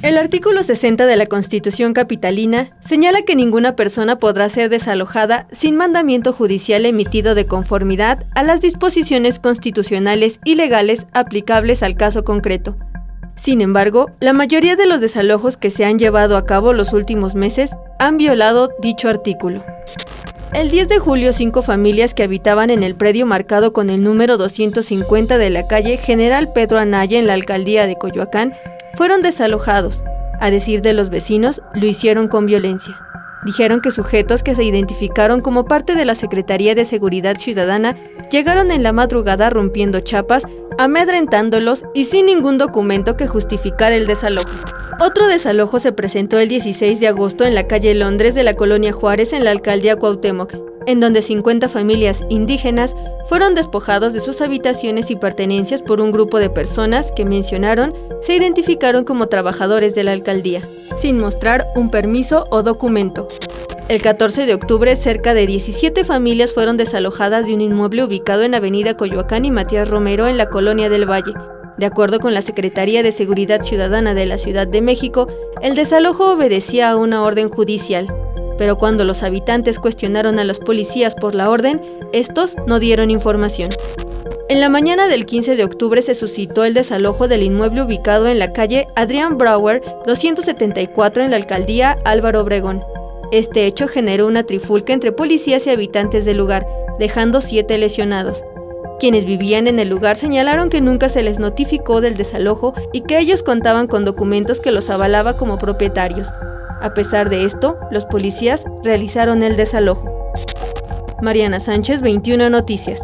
El artículo 60 de la Constitución capitalina señala que ninguna persona podrá ser desalojada sin mandamiento judicial emitido de conformidad a las disposiciones constitucionales y legales aplicables al caso concreto. Sin embargo, la mayoría de los desalojos que se han llevado a cabo los últimos meses han violado dicho artículo. El 10 de julio, 5 familias que habitaban en el predio marcado con el número 250 de la calle General Pedro Anaya en la alcaldía de Coyoacán fueron desalojados. A decir de los vecinos, lo hicieron con violencia. Dijeron que sujetos que se identificaron como parte de la Secretaría de Seguridad Ciudadana llegaron en la madrugada rompiendo chapas, amedrentándolos y sin ningún documento que justificara el desalojo. Otro desalojo se presentó el 16 de agosto en la calle Londres de la colonia Juárez en la alcaldía Cuauhtémoc, en donde 50 familias indígenas fueron despojados de sus habitaciones y pertenencias por un grupo de personas que mencionaron se identificaron como trabajadores de la alcaldía, sin mostrar un permiso o documento. El 14 de octubre, cerca de 17 familias fueron desalojadas de un inmueble ubicado en Avenida Coyoacán y Matías Romero en la Colonia del Valle. De acuerdo con la Secretaría de Seguridad Ciudadana de la Ciudad de México, el desalojo obedecía a una orden judicial, pero cuando los habitantes cuestionaron a los policías por la orden, estos no dieron información. En la mañana del 15 de octubre se suscitó el desalojo del inmueble ubicado en la calle Adrián Brauer 274 en la alcaldía Álvaro Obregón. Este hecho generó una trifulca entre policías y habitantes del lugar, dejando 7 lesionados. Quienes vivían en el lugar señalaron que nunca se les notificó del desalojo y que ellos contaban con documentos que los avalaba como propietarios. A pesar de esto, los policías realizaron el desalojo. Mariana Sánchez, 21 Noticias.